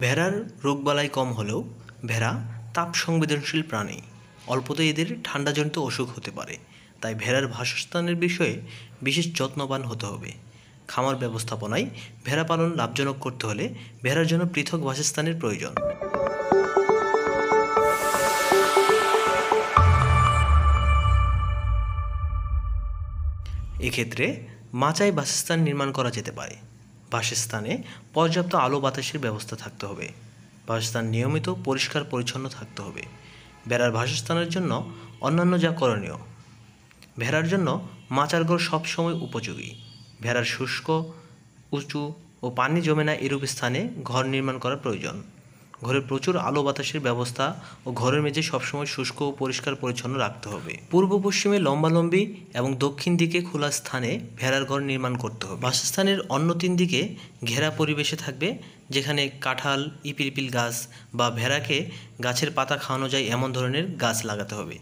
ভেড়ার রোগবালাই কম হলেও ভেড়া তাপ সংবেদনশীল প্রাণী। অল্পতেই এদের ঠান্ডাজনিত অসুখ হতে পারে, তাই ভেড়ার বাসস্থানের বিষয়ে বিশেষ যত্নবান হতে হবে। খামার ব্যবস্থাপনায় ভেড়া পালন লাভজনক করতে হলে ভেড়ার জন্য পৃথক বাসস্থানের প্রয়োজন। এক্ষেত্রে মাচায় বাসস্থান নির্মাণ করা যেতে পারে। বাসস্থানে পর্যাপ্ত আলো বাতাসের ব্যবস্থা থাকতে হবে। বাসস্থান নিয়মিত পরিষ্কার পরিচ্ছন্ন থাকতে হবে। ভেড়ার বাসস্থানের জন্য অন্যান্য যা করণীয়: ভেড়ার জন্য মাচার ঘর সবসময় উপযোগী। ভেড়ার শুষ্ক, উঁচু ও পানি জমে না এরূপ স্থানে ঘর নির্মাণ করা প্রয়োজন। ঘরে প্রচুর আলো বাতাসের ব্যবস্থা ও ঘরের মেঝে সবসময় শুষ্ক ও পরিষ্কার পরিচ্ছন্ন রাখতে হবে। পূর্ব পশ্চিমে লম্বালম্বি এবং দক্ষিণ দিকে খোলা স্থানে ভেড়ার ঘর নির্মাণ করতে হবে। বাসস্থানের অন্য 3 দিকে ঘেরা পরিবেশে থাকবে, যেখানে কাঁঠাল, ইপিলপিল গাছ বা ভেড়াকে গাছের পাতা খাওয়ানো যায় এমন ধরনের গাছ লাগাতে হবে।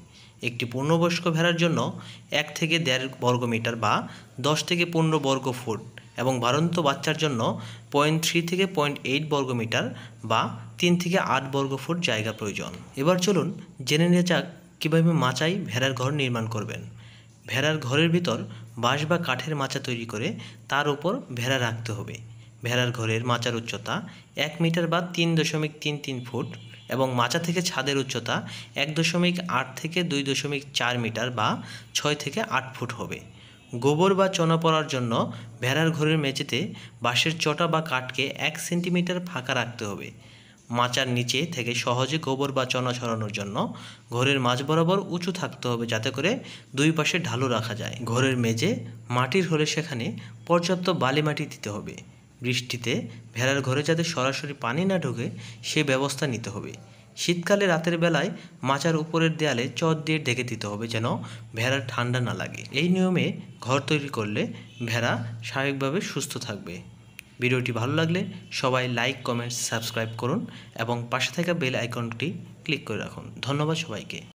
একটি পূর্ণবয়স্ক ভেড়ার জন্য 1 থেকে 1.5 বর্গমিটার বা 10 থেকে 15 বর্গ ফুট এবং বাড়ন্ত বাচ্চার জন্য 0.3 থেকে 0.8 বর্গমিটার বা 3 থেকে 8 বর্গ ফুট জায়গা প্রয়োজন। এবার চলুন জেনে নেওয়া যাক কীভাবে মাচায় ভেড়ার ঘর নির্মাণ করবেন। ভেড়ার ঘরের ভিতর বাঁশ বা কাঠের মাচা তৈরি করে তার উপর ভেড়া রাখতে হবে। ভেড়ার ঘরের মাচার উচ্চতা 1 মিটার বা 3.33 ফুট এবং মাচা থেকে ছাদের উচ্চতা 1.8 থেকে 2.4 মিটার বা 6 থেকে 8 ফুট হবে। গোবর বা চনা পড়ার জন্য ভেড়ার ঘরের মেঝেতে বাঁশের চটা বা কাঠকে 1 সেন্টিমিটার ফাঁকা রাখতে হবে। মাচার নিচে থেকে সহজে গোবর বা চনা ছড়ানোর জন্য ঘরের মাঝ বরাবর উঁচু থাকতে হবে, যাতে করে 2 পাশে ঢালু রাখা যায়। ঘরের মেঝে মাটির হলে সেখানে পর্যাপ্ত বালি মাটি দিতে হবে। বৃষ্টিতে ভেড়ার ঘরে যাতে সরাসরি পানি না ঢোকে সে ব্যবস্থা নিতে হবে। শীতকালে রাতের বেলায় মাচার উপরের দেয়ালে চট দিয়ে ঢেকে দিতে হবে, যেন ভেড়ার ঠান্ডা না লাগে। এই নিয়মে ঘর তৈরি করলে ভেড়া স্বাভাবিকভাবে সুস্থ থাকবে। ভিডিওটি ভালো লাগলে সবাই লাইক, কমেন্ট, সাবস্ক্রাইব করুন এবং পাশে থাকা বেল আইকনটি ক্লিক করে রাখুন। ধন্যবাদ সবাইকে।